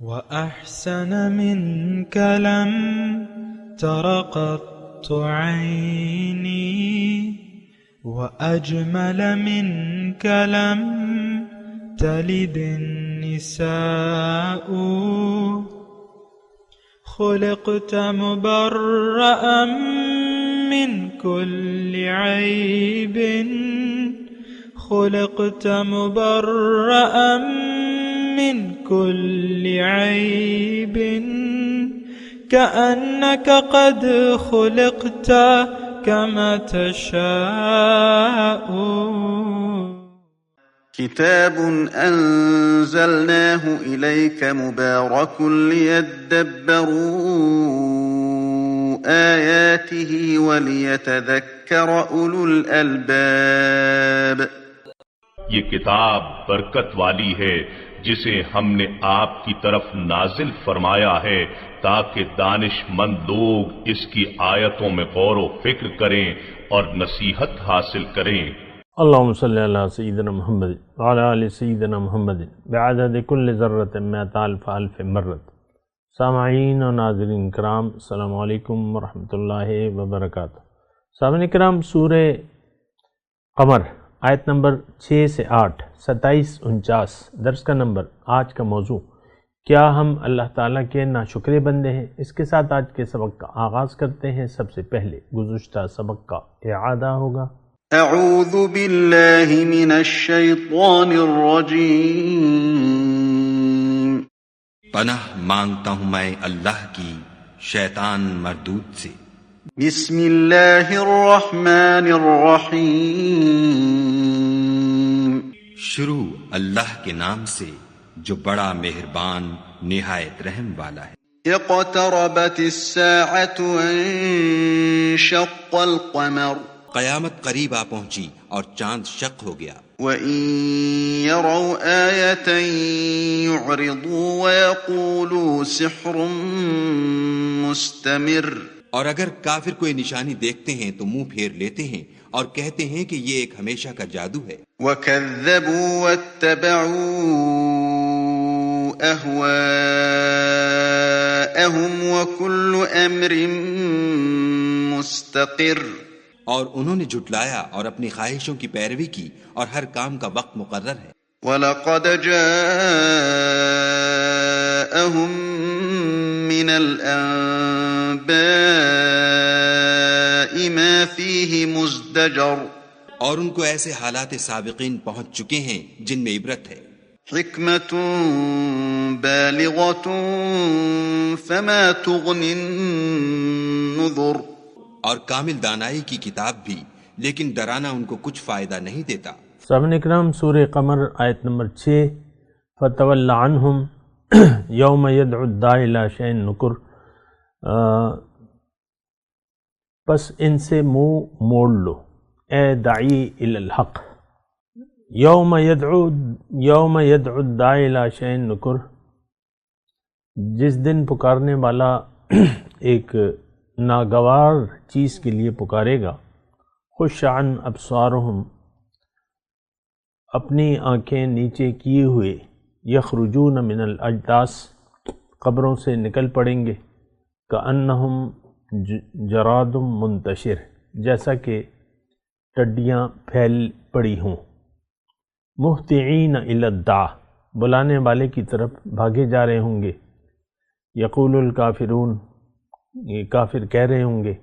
وأحسن منك لم تر قط عيني وأجمل منك لم تلد النساء خلقت مبرأ من كل عيب خلقت مبرأ من كل عيب كأنك قد خلقت كما تشاء. كتاب أنزلناه إليك مبارك ليدبروا آياته وليتذكر أولو الألباب. یہ کتاب برکت والی ہے جسے ہم نے آپ کی طرف نازل فرمایا ہے تاکہ دانش مند لوگ اس کی آیتوں میں غور و فکر کریں اور نصیحت حاصل کریں. اللہم صلی علی سیدنا محمد وعلی آل سیدنا محمد بعدد کل ذرۃ مئۃ الف الف مرۃ. سامعین و ناظرین کرام، السلام علیکم ورحمۃ اللہ وبرکاتہ. سامعین کرام، سورہ قمر آیت نمبر 6 سے 8، 27، 49 درس کا نمبر. آج کا موضوع، کیا ہم اللہ تعالیٰ کے ناشکرے بندے ہیں؟ اس کے ساتھ آج کے سبق کا آغاز کرتے ہیں. سب سے پہلے گزشتہ سبق کا اعادہ ہوگا. اعوذ باللہ من الشیطان الرجیم. پناہ مانگتا ہوں میں اللہ کی شیطان مردود سے. بسم اللہ الرحمن الرحیم. شروع اللہ کے نام سے جو بڑا مہربان نہایت رحم والا ہے. اقتربت الساعة وانشق القمر. قیامت قریب آ پہنچی اور چاند شق ہو گیا. وَإِن يَرَوْا آيَةً يُعْرِضُوا وَيَقُولُوا سِحْرٌ مُسْتَمِرٌ. اور اگر کافر کوئی نشانی دیکھتے ہیں تو منہ پھیر لیتے ہیں اور کہتے ہیں کہ یہ ایک ہمیشہ کا جادو ہے. وَكَذَّبُوا وَاتَّبَعُوا أَهْوَاءَهُمْ وَكُلُّ أَمْرٍ مُسْتَقِرٌ. اور انہوں نے جھٹلایا اور اپنی خواہشوں کی پیروی کی اور ہر کام کا وقت مقرر ہے. وَلَقَدْ جَاءَهُم مِّنَ الْأَنبَاءِ مَا فِيهِ مُزْدَجَرٌ. اور ان کو ایسے حالات سابقین پہنچ چکے ہیں جن میں عبرت ہے. حکمت بالغۃ فما تغنی النذر. اور کامل دانائی کی کتاب بھی، لیکن ڈرانا ان کو کچھ فائدہ نہیں دیتا. سامعین اکرام، سورہ قمر آیت نمبر 6، فتول عنہم یوم یدعو الداعی الی شیء نکر. پس ان سے منہ موڑ لو اے داعی الی الحق. یوم یدعو الداعی الی شیء نکر، جس دن پکارنے والا ایک ناگوار چیز کے لیے پکارے گا. خش عن ابصارہم، اپنی آنکھیں نیچے کیے ہوئے. یخرجون من الاجداث، قبروں سے نکل پڑیں گے. کأنہم جراد منتشر، جیسا کہ ٹڈیاں پھیل پڑی ہوں. مہطعین الی الداع، بلانے والے کی طرف بھاگے جا رہے ہوں گے. یقول الکافرون، یہ کافر کہہ رہے ہوں گے،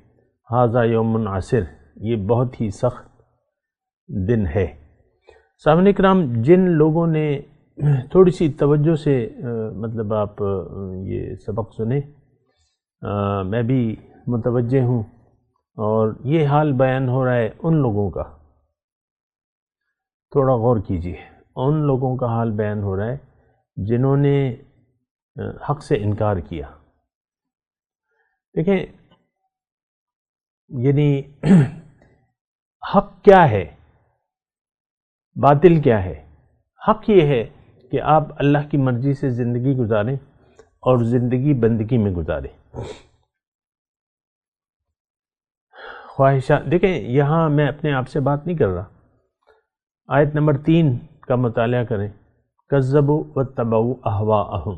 ھذا یوم عسر، یہ بہت ہی سخت دن ہے. سامعین اکرام، جن لوگوں نے تھوڑی سی توجہ سے مطلب آپ یہ سبق سنیں، میں بھی متوجہ ہوں، اور یہ حال بیان ہو رہا ہے ان لوگوں کا. تھوڑا غور کیجیے، ان لوگوں کا حال بیان ہو رہا ہے جنہوں نے حق سے انکار کیا. دیکھیں، یعنی حق کیا ہے، باطل کیا ہے؟ حق یہ ہے کہ آپ اللہ کی مرضی سے زندگی گزاریں اور زندگی بندگی میں گزاریں. خواہشات، دیکھیں یہاں میں اپنے آپ سے بات نہیں کر رہا. آیت نمبر 3 کا مطالعہ کریں. کذبوا واتبعوا اہواءہم،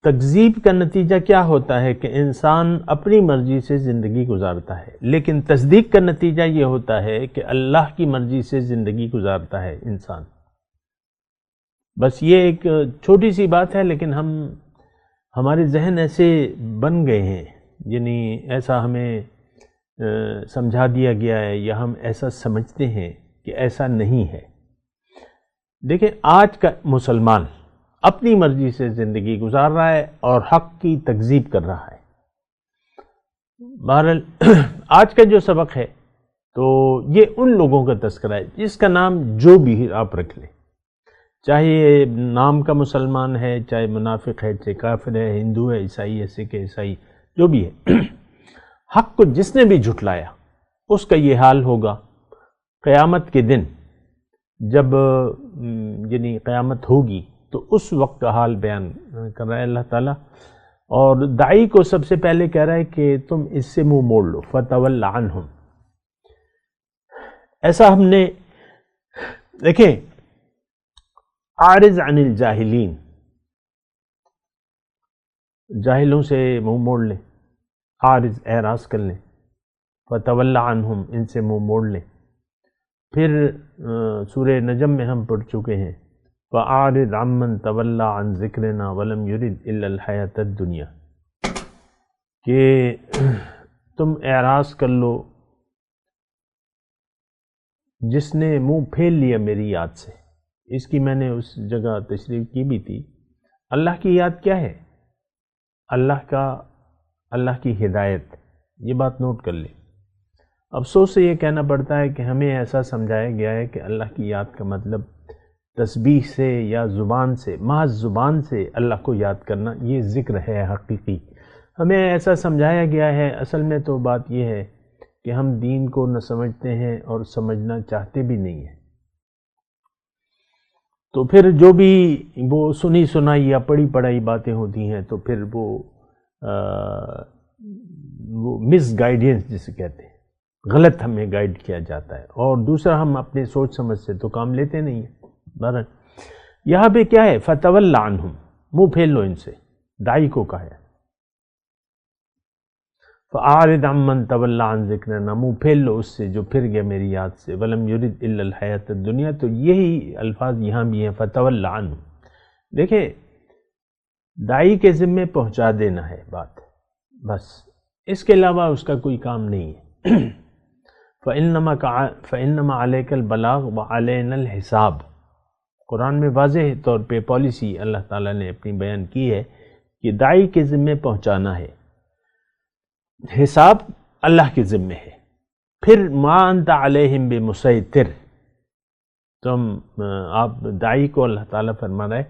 تکذیب کا نتیجہ کیا ہوتا ہے کہ انسان اپنی مرضی سے زندگی گزارتا ہے، لیکن تصدیق کا نتیجہ یہ ہوتا ہے کہ اللہ کی مرضی سے زندگی گزارتا ہے انسان۔ بس یہ ایک چھوٹی سی بات ہے، لیکن ہمارے ذہن ایسے بن گئے ہیں، یعنی ایسا ہمیں سمجھا دیا گیا ہے یا ہم ایسا سمجھتے ہیں کہ ایسا نہیں ہے۔ دیکھیں، آج کا مسلمان اپنی مرضی سے زندگی گزار رہا ہے اور حق کی تکذیب کر رہا ہے۔ بہرحال آج کا جو سبق ہے تو یہ ان لوگوں کا تذکرہ ہے جس کا نام جو بھی آپ رکھ لیں، چاہے یہ نام کا مسلمان ہے، چاہے منافق ہے، چاہے کافر ہے، ہندو ہے، عیسائی ہے، سکھ ہے، عیسائی جو بھی ہے، حق کو جس نے بھی جھٹلایا اس کا یہ حال ہوگا قیامت کے دن، جب یعنی قیامت ہوگی تو اس وقت کا حال بیان کر رہا ہے اللہ تعالیٰ، اور داعی کو سب سے پہلے کہہ رہا ہے کہ تم اس سے منہ موڑ لو، فَتَوَلَّ عَنْهُمْ۔ ایسا ہم نے دیکھیں، عارض عن الجاہلین، جاہلوں سے منہ موڑ لیں، عارض اعراض کر لیں، فَتَوَلَّ عَنْهُمْ، ان سے منہ موڑ لیں۔ پھر سورہ نجم میں ہم پڑھ چکے ہیں فَأَعْرِضْ عَمَّنْ تَوَلَّى عَنْ ذِكْرِنَا وَلَمْ يُرِدْ إِلَّا الْحَيَاةَ الدُّنْيَا، کہ تم اعراض کر لو جس نے منہ پھیر لیا میری یاد سے۔ اس کی میں نے اس جگہ تشریح کی بھی تھی۔ اللہ کی یاد کیا ہے؟ اللہ کی ہدایت، یہ بات نوٹ کر لیں۔ افسوس سے یہ کہنا پڑتا ہے کہ ہمیں ایسا سمجھایا گیا ہے کہ اللہ کی یاد کا مطلب تسبیح سے یا زبان سے، محض زبان سے اللہ کو یاد کرنا، یہ ذکر ہے حقیقی۔ ہمیں ایسا سمجھایا گیا ہے، اصل میں تو بات یہ ہے کہ ہم دین کو نہ سمجھتے ہیں اور سمجھنا چاہتے بھی نہیں ہیں۔ تو پھر جو بھی وہ سنی سنائی یا پڑھی پڑھائی باتیں ہوتی ہیں تو پھر وہ مس گائیڈنس جسے کہتے ہیں، غلط ہمیں گائیڈ کیا جاتا ہے، اور دوسرا ہم اپنے سوچ سمجھ سے تو کام لیتے نہیں ہیں۔ بہرحال یہاں پہ کیا ہے؟ فَتَوَلَّ عَنْهُمْ، منہ پھیر لو ان سے، داعی کو کہا ہے۔ فَأَعْرِضْ عَمَّنْ تَوَلَّى عَنْ ذِكْرِنَا، منہ پھیر لو اس سے جو پھر گیا میری یاد سے، وَلَمْ يُرِدْ إِلَّا الْحَيَاةَ الدُّنْيَا، تو یہی الفاظ یہاں بھی ہیں، فَتَوَلَّ عَنْهُمْ۔ دیکھیں، داعی کے ذمے پہنچا دینا ہے بات، بس اس کے علاوہ اس کا کوئی کام نہیں ہے۔ فَإِنَّمَا عَلَيْكَ الْبَلَاغُ وَعَلَيْنَا الْحِسَابُ، قرآن میں واضح طور پہ پالیسی اللہ تعالیٰ نے اپنی بیان کی ہے کہ داعی کے ذمے پہنچانا ہے، حساب اللہ کے ذمے ہے۔ پھر مَا أَنْتَ عَلَيْهِمْ بِمُسَيْطِرٍ، آپ داعی کو اللہ تعالیٰ فرما رہا ہے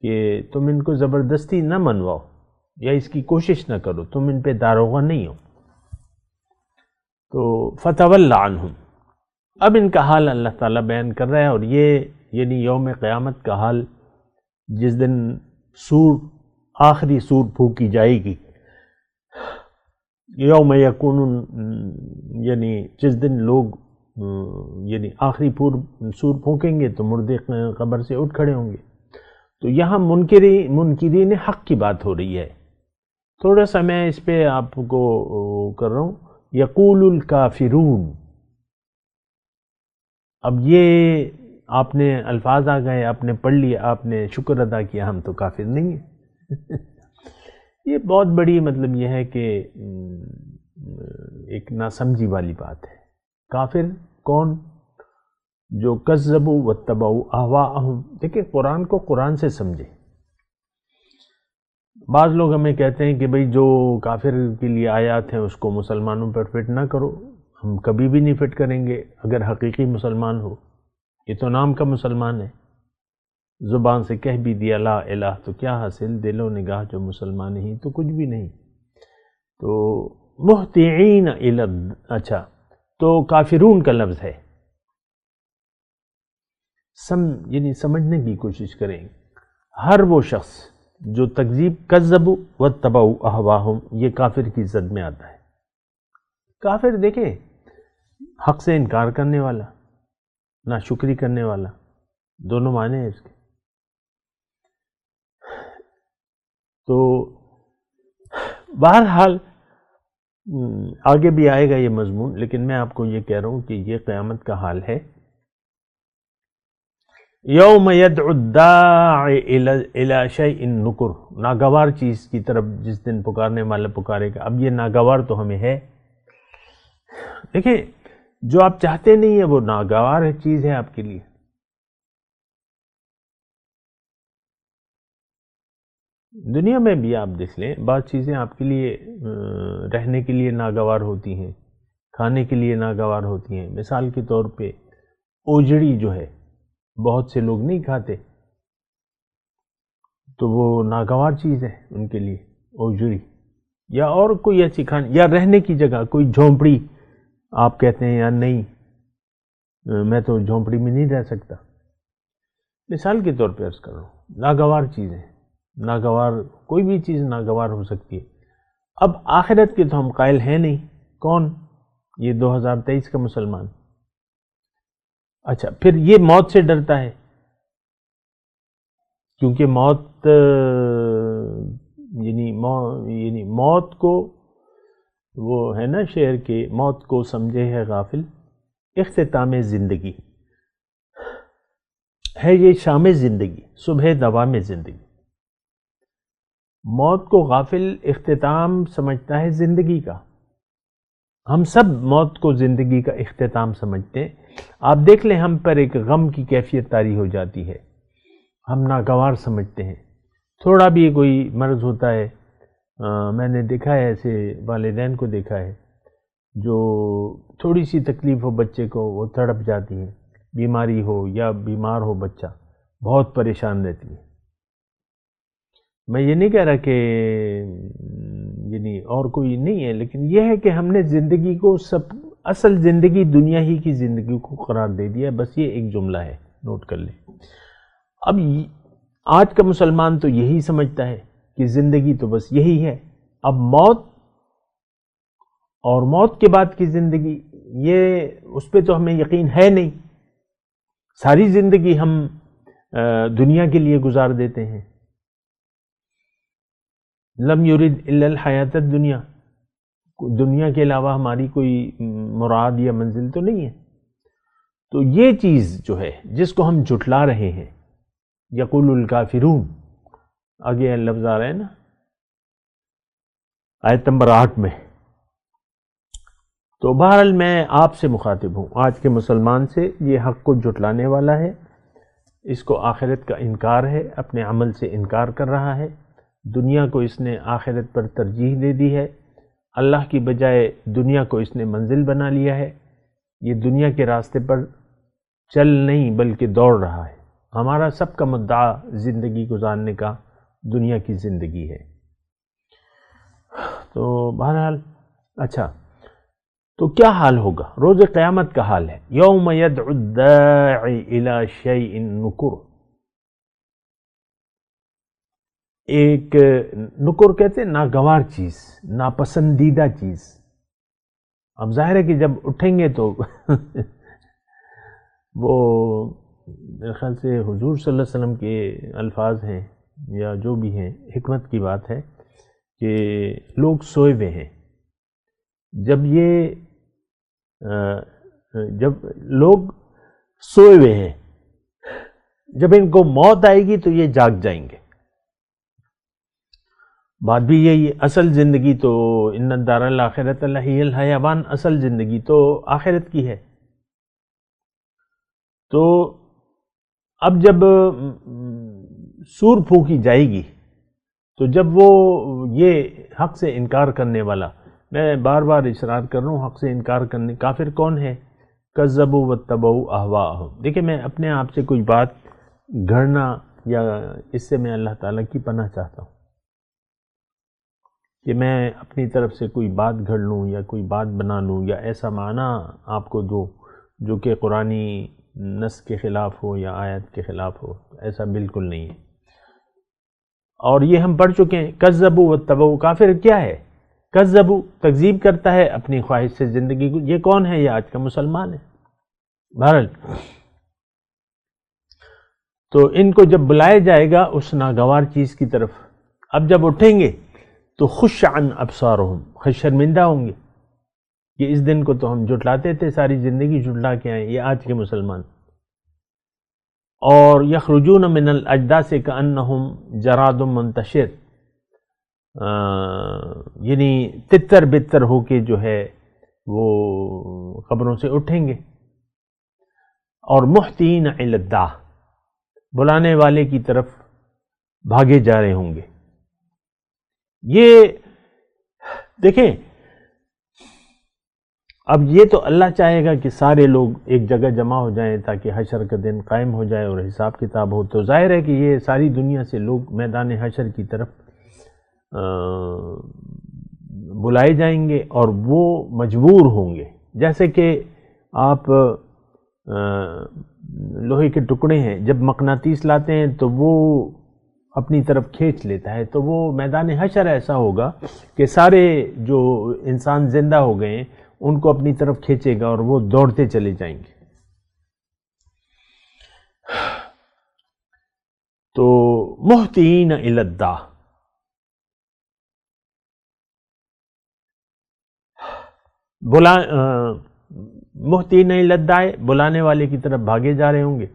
کہ تم ان کو زبردستی نہ منواؤ یا اس کی کوشش نہ کرو، تم ان پہ داروغہ نہیں ہو۔ تو فَتَوَلَّ عَنْهُمْ، اب ان کا حال اللہ تعالیٰ بیان کر رہا ہے، اور یہ یعنی یوم قیامت کا حال، جس دن آخری سور پھونکی جائے گی، یوم یکون، یعنی جس دن لوگ یعنی آخری سور پھونکیں گے تو مردے قبر سے اٹھ کھڑے ہوں گے۔ تو یہاں منکرین حق کی بات ہو رہی ہے۔ تھوڑا سا میں اس پہ آپ کو کر رہا ہوں، یقول الکافرون، اب یہ آپ نے الفاظ آ گئے، آپ نے پڑھ لیا، آپ نے شکر ادا کیا، ہم تو کافر نہیں ہیں۔ یہ بہت بڑی مطلب یہ ہے کہ ایک ناسمجھی والی بات ہے۔ کافر کون؟ جو کذبوا واتبعوا اہواءہم۔ دیکھیں، قرآن کو قرآن سے سمجھے۔ بعض لوگ ہمیں کہتے ہیں کہ بھئی جو کافر کے لیے آیات ہیں اس کو مسلمانوں پر فٹ نہ کرو۔ ہم کبھی بھی نہیں فٹ کریں گے اگر حقیقی مسلمان ہو۔ یہ تو نام کا مسلمان ہے، زبان سے کہہ بھی دیا لا الہ تو کیا حاصل، دل و نگاہ جو مسلمان ہی تو کچھ بھی نہیں۔ تو مہطعین اچھا، تو کافرون کا لفظ ہے، یعنی سمجھنے کی کوشش کریں۔ ہر وہ شخص جو تکذیب کذبوا واتبعوا اہواہم، یہ کافر کی زد میں آتا ہے۔ کافر دیکھیں، حق سے انکار کرنے والا، ناشکری کرنے والا، دونوں معنی ہیں اس کے۔ تو بہرحال آگے بھی آئے گا یہ مضمون، لیکن میں آپ کو یہ کہہ رہا ہوں کہ یہ قیامت کا حال ہے. یوم یدعو الداعی الی شیء نکر، ناگوار چیز کی طرف جس دن پکارنے والا پکارے گا. اب یہ ناگوار تو ہمیں ہے. دیکھیں جو آپ چاہتے نہیں ہیں وہ ناگوار چیز ہے آپ کے لیے. دنیا میں بھی آپ دیکھ لیں، بعض چیزیں آپ کے لیے رہنے کے لیے ناگوار ہوتی ہیں، کھانے کے لیے ناگوار ہوتی ہیں. مثال کے طور پہ اوجڑی جو ہے بہت سے لوگ نہیں کھاتے، تو وہ ناگوار چیز ہے ان کے لیے اوجڑی. یا اور کوئی ایسی کھانے، یا رہنے کی جگہ کوئی جھونپڑی آپ کہتے ہیں یا نہیں میں تو جھونپڑی میں نہیں رہ سکتا. مثال کے طور پہ عرض کر رہا ہوں، ناگوار چیزیں، ناگوار کوئی بھی چیز ناگوار ہو سکتی ہے. اب آخرت کے تو ہم قائل ہیں نہیں. کون؟ یہ 2023 کا مسلمان. اچھا پھر یہ موت سے ڈرتا ہے، کیونکہ موت یعنی موت کو، وہ ہے نا شعر کے، موت کو سمجھے ہے غافل اختتام زندگی ہے، یہ شام زندگی صبح دوام زندگی. موت کو غافل اختتام سمجھتا ہے زندگی کا. ہم سب موت کو زندگی کا اختتام سمجھتے ہیں. آپ دیکھ لیں ہم پر ایک غم کی کیفیت طاری ہو جاتی ہے، ہم ناگوار سمجھتے ہیں. تھوڑا بھی کوئی مرض ہوتا ہے، میں نے دیکھا ہے ایسے والدین کو دیکھا ہے جو تھوڑی سی تکلیف ہو بچے کو وہ تڑپ جاتی ہیں. بیماری ہو یا بیمار ہو بچہ بہت پریشان رہتی ہے. میں یہ نہیں کہہ رہا کہ یعنی اور کوئی نہیں ہے، لیکن یہ ہے کہ ہم نے زندگی کو اصل زندگی دنیا ہی کی زندگی کو قرار دے دیا. بس یہ ایک جملہ ہے، نوٹ کر لیں. اب آج کا مسلمان تو یہی سمجھتا ہے کہ زندگی تو بس یہی ہے. اب موت اور موت کے بعد کی زندگی، یہ اس پہ تو ہمیں یقین ہے نہیں. ساری زندگی ہم دنیا کے لیے گزار دیتے ہیں. لم یرد الا الحیات الدنیا، دنیا کے علاوہ ہماری کوئی مراد یا منزل تو نہیں ہے. تو یہ چیز جو ہے جس کو ہم جھٹلا رہے ہیں، یقول الکافرون، آگے لفظ آ رہا ہے نا آیت نمبر 8 میں. تو بہرحال میں آپ سے مخاطب ہوں، آج کے مسلمان سے. یہ حق کو جھٹلانے والا ہے، اس کو آخرت کا انکار ہے، اپنے عمل سے انکار کر رہا ہے. دنیا کو اس نے آخرت پر ترجیح دے دی ہے، اللہ کی بجائے دنیا کو اس نے منزل بنا لیا ہے. یہ دنیا کے راستے پر چل نہیں بلکہ دوڑ رہا ہے. ہمارا سب کا مدعا زندگی گزارنے کا دنیا کی زندگی ہے. تو بہرحال اچھا، تو کیا حال ہوگا؟ روز قیامت کا حال ہے. یوم یدعو الداعی الی شیء نکر. ایک نکر کہتے ہیں ناگوار چیز، ناپسندیدہ چیز. اب ظاہر ہے کہ جب اٹھیں گے تو وہ میرے خیال سے حضور صلی اللہ علیہ وسلم کے الفاظ ہیں یا جو بھی ہیں، حکمت کی بات ہے کہ لوگ سوئے ہوئے ہیں. جب لوگ سوئے ہوئے ہیں، جب ان کو موت آئے گی تو یہ جاگ جائیں گے. بات بھی یہی ہے. اصل زندگی تو ان الدار الاخرۃ لہی الحیوان، اصل زندگی تو آخرت کی ہے. تو اب جب سور پھونکی جائے گی تو جب وہ یہ حق سے انکار کرنے والا، میں بار بار اصرار کر رہا ہوں، حق سے انکار کرنے کافر کون ہے؟ کذبوا واتبعوا اہواءہم. دیکھیں میں اپنے آپ سے کوئی بات گھڑنا یا اس سے میں اللہ تعالیٰ کی پناہ چاہتا ہوں کہ میں اپنی طرف سے کوئی بات گھڑ لوں یا کوئی بات بنا لوں یا ایسا معنی آپ کو دو جو کہ قرآنی نص کے خلاف ہو یا آیت کے خلاف ہو. ایسا بالکل نہیں ہے. اور یہ ہم پڑھ چکے ہیں. کذبوا واتبعوا، کافر کیا ہے؟ کذبوا، تکذیب کرتا ہے اپنی خواہش سے زندگی کو. یہ کون ہے؟ یہ آج کا مسلمان ہے. بہرحال تو ان کو جب بلایا جائے گا اس ناگوار چیز کی طرف، اب جب اٹھیں گے تو خش عن ابصارہم، شرمندہ ہوں گے کہ اس دن کو تو ہم جھٹلاتے تھے، ساری زندگی جھٹلا کے آئے یہ آج کے مسلمان. اور یخرجون من الاجداث کانہم جراد منتشر، یعنی تتر بتر ہو کے جو ہے وہ قبروں سے اٹھیں گے. اور محتین الی الداع، بلانے والے کی طرف بھاگے جا رہے ہوں گے. یہ دیکھیں اب یہ تو اللہ چاہے گا کہ سارے لوگ ایک جگہ جمع ہو جائیں تاکہ حشر کا دن قائم ہو جائے اور حساب کتاب ہو، تو ظاہر ہے کہ یہ ساری دنیا سے لوگ میدان حشر کی طرف بلائے جائیں گے اور وہ مجبور ہوں گے. جیسے کہ آپ لوہے کے ٹکڑے ہیں جب مقناطیس لاتے ہیں تو وہ اپنی طرف کھینچ لیتا ہے، تو وہ میدان حشر ایسا ہوگا کہ سارے جو انسان زندہ ہو گئے ہیں ان کو اپنی طرف کھینچے گا اور وہ دوڑتے چلے جائیں گے. تو محتین الی الداع، محتین الی الداع، بلانے والے کی طرف بھاگے جا رہے ہوں گے.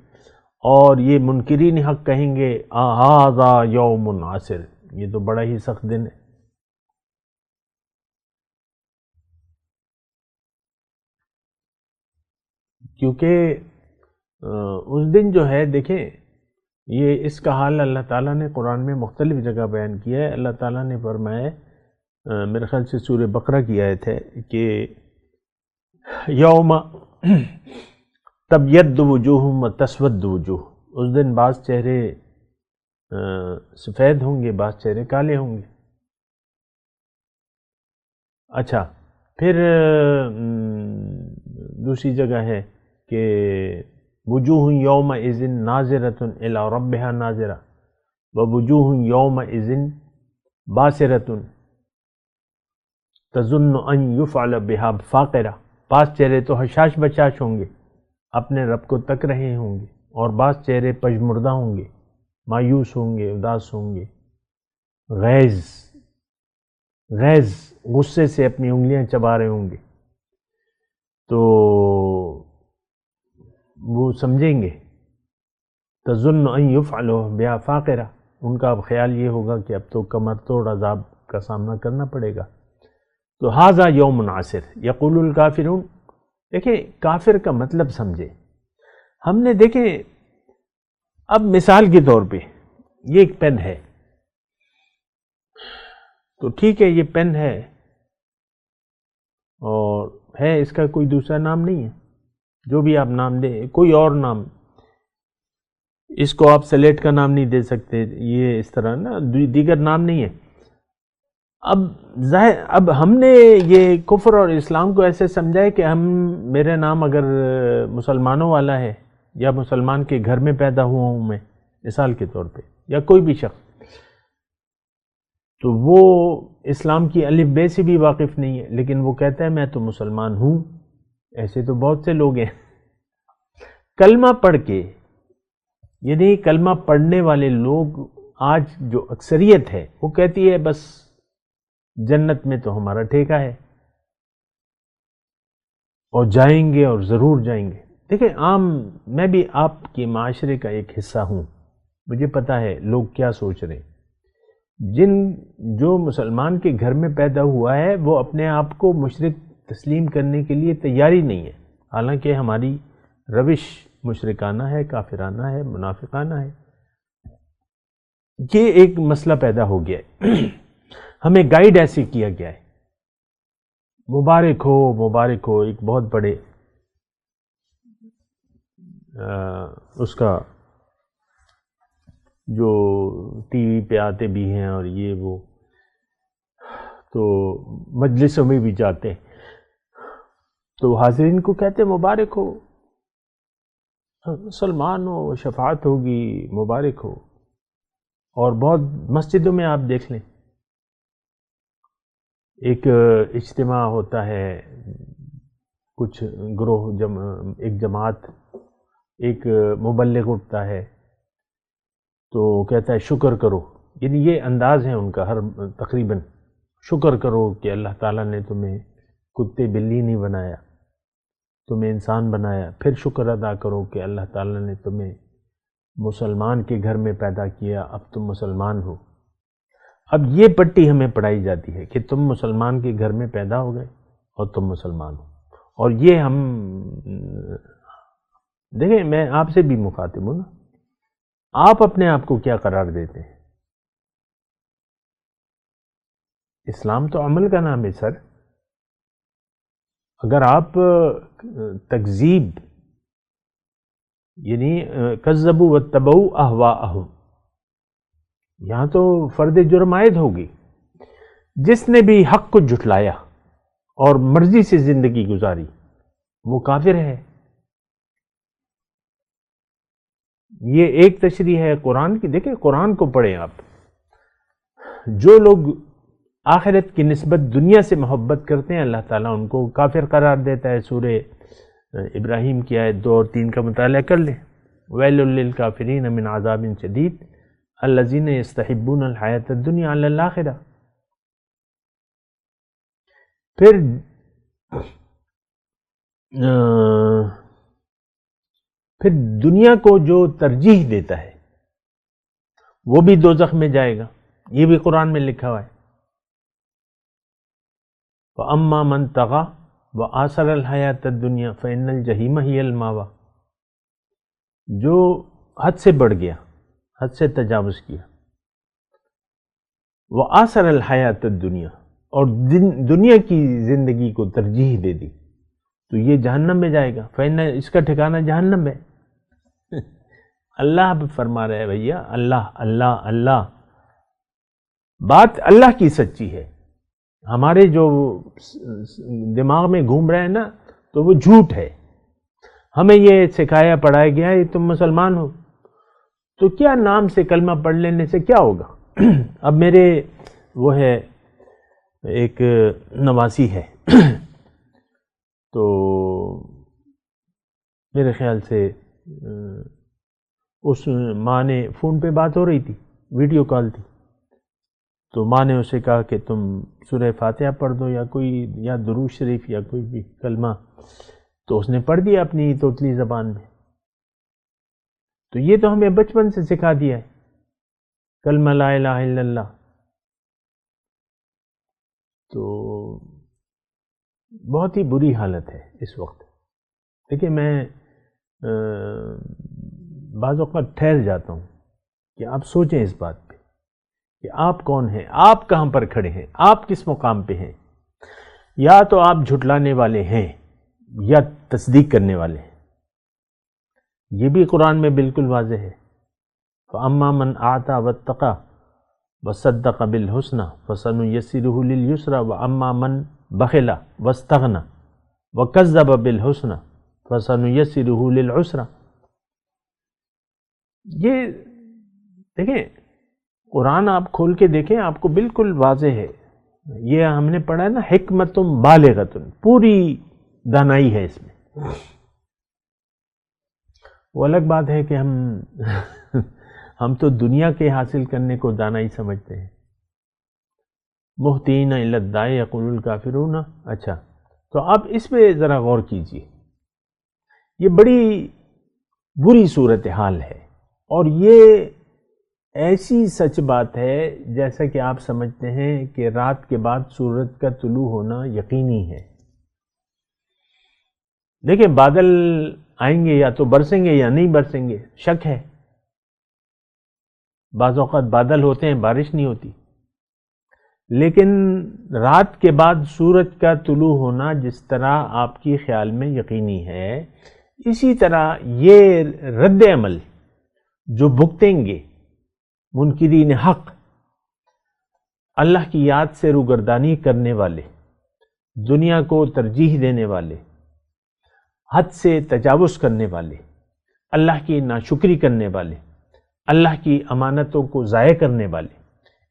اور یہ منکرین حق کہیں گے ھذا یوم عسر، یہ تو بڑا ہی سخت دن ہے. کیونکہ اس دن جو ہے دیکھیں یہ اس کا حال اللہ تعالیٰ نے قرآن میں مختلف جگہ بیان کیا ہے. اللہ تعالیٰ نے فرمایا میرے خیال سے سورہ بقرہ کی آیت ہے کہ یوم تبیض وجوہ و تسود وجوہ، اس دن بعض چہرے سفید ہوں گے، بعض چہرے کالے ہوں گے. اچھا پھر دوسری جگہ ہے کہ وجوہ یومئذ ناظرۃ الی ربها ناظرہ ووجوہ یومئذ باسرۃ تظن ان یفعل بها فاقرہ. بعض چہرے تو حشاش بشاش ہوں گے، اپنے رب کو تک رہے ہوں گے، اور بعض چہرے پژمردہ ہوں گے، مایوس ہوں گے، اداس ہوں گے، غیظ غصے سے اپنی انگلیاں چبا رہے ہوں گے. تو وہ سمجھیں گے تظن ان یفعل بها فاقرہ، ان کا اب خیال یہ ہوگا کہ اب تو کمر توڑ عذاب کا سامنا کرنا پڑے گا. تو ھذا یوم عسر یقول الکافرون. دیکھیں کافر کا مطلب سمجھے. ہم نے دیکھیں اب مثال کے طور پہ یہ ایک پین ہے، تو ٹھیک ہے یہ پین ہے اور ہے، اس کا کوئی دوسرا نام نہیں ہے، جو بھی آپ نام دیں، کوئی اور نام، اس کو آپ سلیٹ کا نام نہیں دے سکتے، یہ اس طرح نا دیگر نام نہیں ہے. اب ہم نے یہ کفر اور اسلام کو ایسے سمجھا ہے کہ میرا نام اگر مسلمانوں والا ہے یا مسلمان کے گھر میں پیدا ہوا ہوں میں مثال کے طور پہ، یا کوئی بھی شخص، تو وہ اسلام کی الف بے سے بھی واقف نہیں ہے، لیکن وہ کہتا ہے میں تو مسلمان ہوں. ایسے تو بہت سے لوگ ہیں کلمہ پڑھ کے، یعنی کلمہ پڑھنے والے لوگ آج جو اکثریت ہے وہ کہتی ہے بس جنت میں تو ہمارا ٹھیکہ ہے اور جائیں گے اور ضرور جائیں گے. دیکھیں میں بھی آپ کے معاشرے کا ایک حصہ ہوں، مجھے پتا ہے لوگ کیا سوچ رہے ہیں. جو مسلمان کے گھر میں پیدا ہوا ہے وہ اپنے آپ کو مشرک تسلیم کرنے کے لیے تیاری نہیں ہے، حالانکہ ہماری روش مشرکانہ ہے، کافرانہ ہے، منافقانہ ہے. یہ ایک مسئلہ پیدا ہو گیا ہے. ہمیں گائیڈ ایسے کیا گیا ہے. مبارک ہو ایک بہت بڑے اس کا جو ٹی وی پہ آتے بھی ہیں اور یہ وہ، تو مجلسوں میں بھی جاتے ہیں تو حاضرین کو کہتے مبارک ہو، مسلمان ہو، شفاعت ہوگی، مبارک ہو. اور بہت مسجدوں میں آپ دیکھ لیں ایک اجتماع ہوتا ہے، کچھ گروہ ایک جماعت، ایک مبلغ اٹھتا ہے تو کہتا ہے شکر کرو، یعنی یہ انداز ہے ان کا ہر تقریباً. شکر کرو کہ اللہ تعالیٰ نے تمہیں کتے بلی نہیں بنایا، تمہیں انسان بنایا. پھر شکر ادا کرو کہ اللہ تعالیٰ نے تمہیں مسلمان کے گھر میں پیدا کیا، اب تم مسلمان ہو. اب یہ پٹی ہمیں پڑھائی جاتی ہے کہ تم مسلمان کے گھر میں پیدا ہو گئے اور تم مسلمان ہو. اور یہ ہم دیکھیں، میں آپ سے بھی مخاطب ہوں نا، آپ اپنے آپ کو کیا قرار دیتے ہیں؟ اسلام تو عمل کا نام ہے سر. اگر آپ تکذیب یعنی کذبوا واتبعوا اہواءہم، یہاں تو فرد جرم عائد ہوگی. جس نے بھی حق کو جھٹلایا اور مرضی سے زندگی گزاری وہ کافر ہے. یہ ایک تشریح ہے قرآن کی. دیکھیں قرآن کو پڑھیں آپ. جو لوگ آخرت کی نسبت دنیا سے محبت کرتے ہیں اللہ تعالیٰ ان کو کافر قرار دیتا ہے. سورہ ابراہیم کی آیت 2 اور 3 کا مطالعہ کر لیں. ویل للکافرین من عذاب شدید الذین یستحبون الحیاۃ الدنیا علی الآخرہ. پھر دنیا کو جو ترجیح دیتا ہے وہ بھی دوزخ میں جائے گا. یہ بھی قرآن میں لکھا ہوا ہے. وَأَمَّا مَنْ طَغَى وَآثَرَ الْحَيَاةَ الدُّنْيَا فَإِنَّ الْجَحِيمَ هِيَ الْمَأْوَىٰ. جو حد سے بڑھ گیا، حد سے تجاوز کیا، وَآثَرَ الْحَيَاةَ الدُّنْيَا، اور دنیا کی زندگی کو ترجیح دے دی تو یہ جہنم میں جائے گا. فَإِنَّ، اس کا ٹھکانہ جہنم ہے. اللہ فرما رہے ہیں بھیا، اللہ اللہ اللہ. بات اللہ کی سچی ہے. ہمارے جو دماغ میں گھوم رہے ہیں نا تو وہ جھوٹ ہے. ہمیں یہ سکھایا پڑھایا گیا ہے تم مسلمان ہو تو کیا نام سے کلمہ پڑھ لینے سے کیا ہوگا. اب میرے وہ ہے ایک نواسی ہے تو میرے خیال سے اس ماں نے فون پہ بات ہو رہی تھی، ویڈیو کال تھی، تو ماں نے اسے کہا کہ تم سورہ فاتحہ پڑھ دو یا کوئی یا درود شریف یا کوئی بھی کلمہ. تو اس نے پڑھ دیا اپنی توتلی زبان میں. تو یہ تو ہمیں بچپن سے سکھا دیا ہے کلمہ لا الہ الا اللہ. تو بہت ہی بری حالت ہے اس وقت. دیکھیں میں بعض اوقات ٹھہر جاتا ہوں کہ آپ سوچیں اس بات پہ کہ آپ کون ہیں، آپ کہاں پر کھڑے ہیں، آپ کس مقام پہ ہیں. یا تو آپ جھٹلانے والے ہیں یا تصدیق کرنے والے ہیں. یہ بھی قرآن میں بالکل واضح ہے. فَأَمَّا مَنْ أَعْطَىٰ وَاتَّقَىٰ وَصَدَّقَ بِالْحُسْنَىٰ فَسَنُيَسِّرُهُ لِلْيُسْرَىٰ وَأَمَّا مَنْ بَخِلَ وَاسْتَغْنَىٰ وَكَذَّبَ بِالْحُسْنَىٰ فَسَنُيَسِّرُهُ لِلْعُسْرَىٰ. یہ دیکھیں قرآن آپ کھول کے دیکھیں آپ کو بالکل واضح ہے. یہ ہم نے پڑھا ہے نا، حکمت بالغۃ، پوری دانائی ہے اس میں. وہ الگ بات ہے کہ ہم تو دنیا کے حاصل کرنے کو دانائی سمجھتے ہیں. مہتین الی الداعی یقول الکافرون. اچھا تو آپ اس پہ ذرا غور کیجئے. یہ بڑی بری صورتحال ہے اور یہ ایسی سچ بات ہے جیسا کہ آپ سمجھتے ہیں کہ رات کے بعد سورج کا طلوع ہونا یقینی ہے. دیکھیں بادل آئیں گے یا تو برسیں گے یا نہیں برسیں گے، شک ہے. بعض اوقات بادل ہوتے ہیں بارش نہیں ہوتی. لیکن رات کے بعد سورج کا طلوع ہونا جس طرح آپ کی خیال میں یقینی ہے، اسی طرح یہ رد عمل جو بھگتیں گے منکرین حق، اللہ کی یاد سے روگردانی کرنے والے، دنیا کو ترجیح دینے والے، حد سے تجاوز کرنے والے، اللہ کی ناشکری کرنے والے، اللہ کی امانتوں کو ضائع کرنے والے،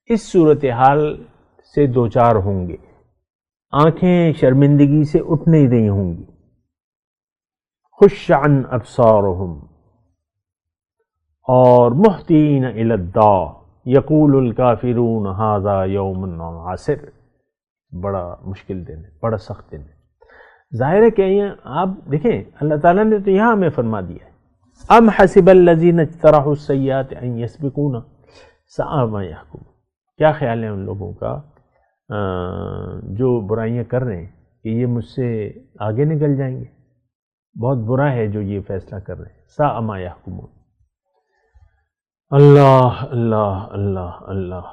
اس صورتحال سے دوچار ہوں گے. آنکھیں شرمندگی سے اٹھ نہیں رہی ہوں گی. خش عن ابصارہم، اور محتین الی الداع یقول الکافرون ھذا یوم عسر، بڑا مشکل دن ہے، بڑا سخت دن ہے۔ ظاہر ہے کہ آپ دیکھیں اللہ تعالیٰ نے تو یہاں ہمیں فرما دیا ہے، ام حسب الذین اجترحوا السیئات ان یسبقونا ساء ما یحکمون، کیا خیال ہے ان لوگوں کا جو برائیاں کر رہے ہیں کہ یہ مجھ سے آگے نکل جائیں گے؟ بہت برا ہے جو یہ فیصلہ کر رہے ہیں۔ ساء ما یحکمون، اللہ اللہ اللہ اللہ۔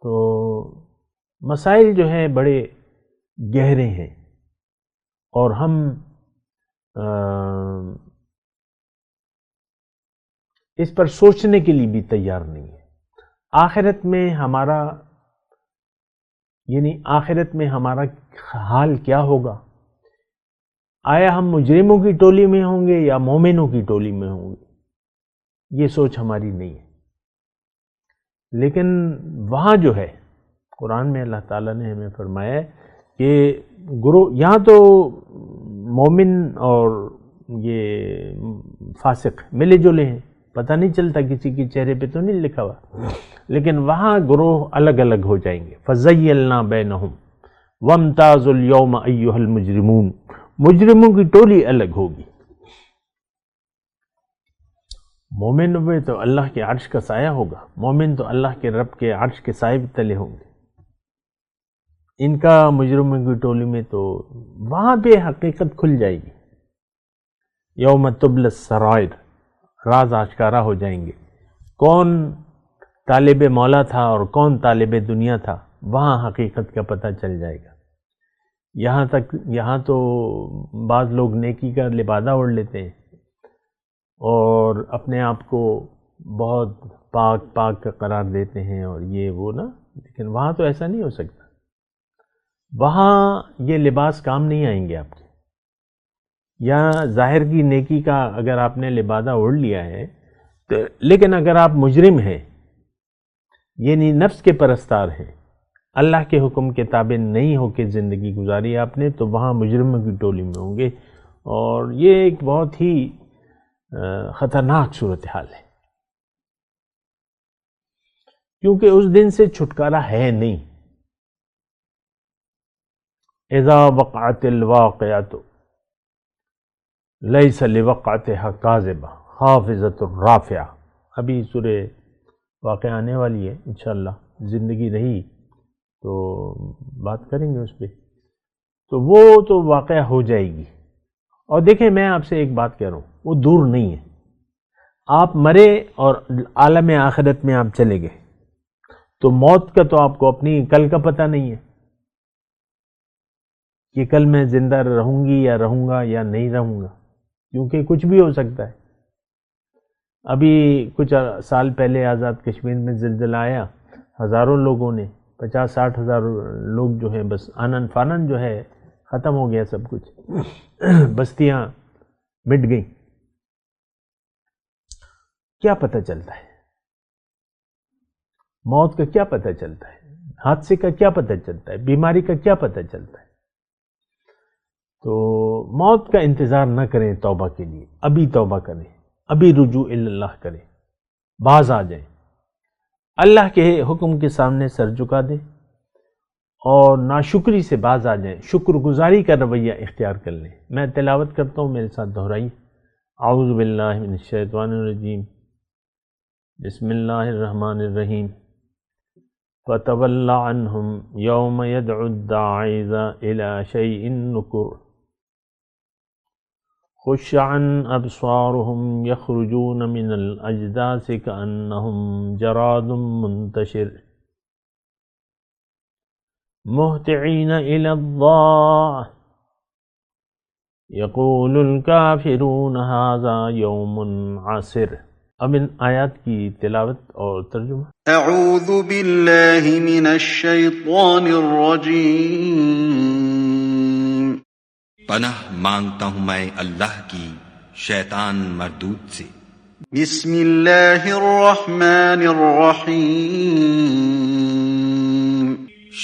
تو مسائل جو ہیں بڑے گہرے ہیں اور ہم اس پر سوچنے کے لیے بھی تیار نہیں ہے۔ آخرت میں ہمارا حال کیا ہوگا؟ آیا ہم مجرموں کی ٹولی میں ہوں گے یا مومنوں کی ٹولی میں ہوں گے؟ یہ سوچ ہماری نہیں ہے۔ لیکن وہاں جو ہے قرآن میں اللہ تعالیٰ نے ہمیں فرمایا ہے کہ گروہ، یہاں تو مومن اور یہ فاسق ملے جلے ہیں، پتہ نہیں چلتا، کسی کے چہرے پہ تو نہیں لکھا ہوا، لیکن وہاں گروہ الگ الگ ہو جائیں گے۔ فَزَيَّلْنَا بَيْنَهُمْ وَامْتَازُوا الْيَوْمَ أَيُّهَا الْمُجْرِمُونَ، مجرموں کی ٹولی الگ ہوگی۔ مومن میں تو اللہ کے عرش کا سایہ ہوگا، مومن تو اللہ کے رب کے عرش کے سائے تلے ہوں گے۔ ان کا مجرموں کی ٹولی میں تو وہاں پہ حقیقت کھل جائے گی۔ یوم تبلی السرائر، راز آشکارا ہو جائیں گے، کون طالب مولا تھا اور کون طالب دنیا تھا، وہاں حقیقت کا پتہ چل جائے گا۔ یہاں تو بعض لوگ نیکی کا لبادہ اوڑھ لیتے ہیں اور اپنے آپ کو بہت پاک پاک کا قرار دیتے ہیں اور یہ وہ نا، لیکن وہاں تو ایسا نہیں ہو سکتا۔ وہاں یہ لباس کام نہیں آئیں گے آپ کے۔ یا ظاہر کی نیکی کا اگر آپ نے لبادہ اوڑھ لیا ہے تو، لیکن اگر آپ مجرم ہیں یعنی نفس کے پرستار ہیں، اللہ کے حکم کے تابع نہیں ہو کے زندگی گزاری آپ نے، تو وہاں مجرموں کی ٹولی میں ہوں گے، اور یہ ایک بہت ہی خطرناک صورتحال ہے، کیونکہ اس دن سے چھٹکارا ہے نہیں۔ اذا وقعت الواقعۃ لیس لوقعتها کاذبہ خافضۃ رافعہ، ابھی سورہ واقعہ آنے والی ہے، انشاءاللہ زندگی رہی تو بات کریں گے اس پہ۔ تو وہ تو واقعہ ہو جائے گی، اور دیکھیں میں آپ سے ایک بات کہہ رہا ہوں، وہ دور نہیں ہے۔ آپ مرے اور عالم آخرت میں آپ چلے گئے تو موت کا تو آپ کو اپنی کل کا پتہ نہیں ہے کہ کل میں زندہ رہوں گی یا رہوں گا یا نہیں رہوں گا، کیونکہ کچھ بھی ہو سکتا ہے۔ ابھی کچھ سال پہلے آزاد کشمیر میں زلزلہ آیا، ہزاروں لوگوں نے 50-60 ہزار لوگ جو ہے بس آنن فانن جو ہے ختم ہو گیا سب کچھ، بستیاں مٹ گئیں۔ کیا پتہ چلتا ہے؟ موت کا کیا پتہ چلتا ہے؟ حادثے کا کیا پتہ چلتا ہے؟ بیماری کا کیا پتہ چلتا ہے؟ تو موت کا انتظار نہ کریں توبہ کے لیے، ابھی توبہ کریں، ابھی رجوع اللہ کریں، باز آ جائیں، اللہ کے حکم کے سامنے سر جھکا دیں اور ناشکری سے باز آ جائیں، شکر گزاری کا رویہ اختیار کر لیں۔ میں تلاوت کرتا ہوں، میرے ساتھ دہرائیے۔ اعوذ باللہ من الشیطان الرجیم، بسم اللہ الرحمن الرحیم۔ فَتَوَلَّ عَنْهُمْ يَوْمَ يَدْعُ الدَّاعِي إِلَى شَيْءٍ نُكُرٍ خُشَّ عَنْ أَبْصَارُهُمْ يَخْرُجُونَ مِنَ الْأَجْدَاثِ كَأَنَّهُمْ جَرَادٌ مُنْتَشِرٌ مُهْطِعِينَ إِلَى الضَّاعِ يَقُولُ الْكَافِرُونَ هَذَا يَوْمٌ عَسِرٌ۔ اب ان آیات کی تلاوت اور ترجمہ۔ اعوذ باللہ من الشیطان الرجیم، پناہ مانگتا ہوں میں اللہ کی شیطان مردود سے۔ بسم اللہ الرحمن الرحیم،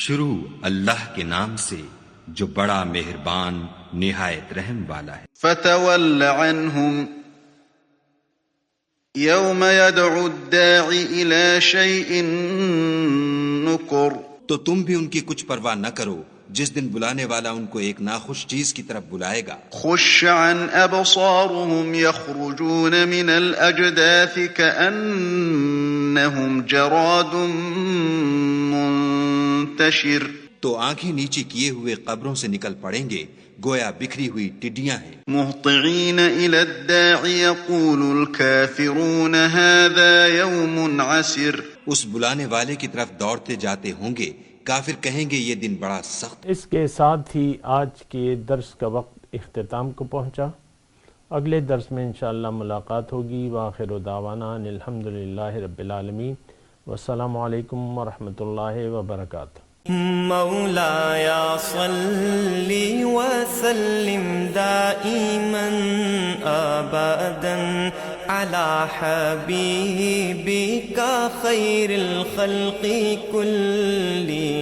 شروع اللہ کے نام سے جو بڑا مہربان نہایت رحم والا ہے۔ فتول عنہم، يوم يدعو الداع إلى شيء نكر. تو تم بھی ان کی کچھ پرواہ نہ کرو جس دن بلانے والا ان کو ایک ناخوش چیز کی طرف بلائے گا. خش عن أبصارهم يخرجون من الأجداث كأنهم جراد منتشر. تو آنکھیں نیچی کیے ہوئے قبروں سے نکل پڑیں گے گویا بکھری ہوئی ٹڈیاں ہیں. مهطعين إلى الداع يقول الكافرون هذا يوم عسر. اس بلانے والے کی طرف دوڑتے جاتے ہوں گے کافر کہیں گے یہ دن بڑا سخت. اس کے ساتھ ہی آج کے درس کا وقت اختتام کو پہنچا. اگلے درس میں انشاءاللہ ملاقات ہوگی. وآخر دعوانا ان الحمدللہ رب العالمین. والسلام علیکم ورحمۃ اللہ وبرکاتہ. مولاي صل وسلم دائما أبدا على حبيبك خير الخلق كلهم.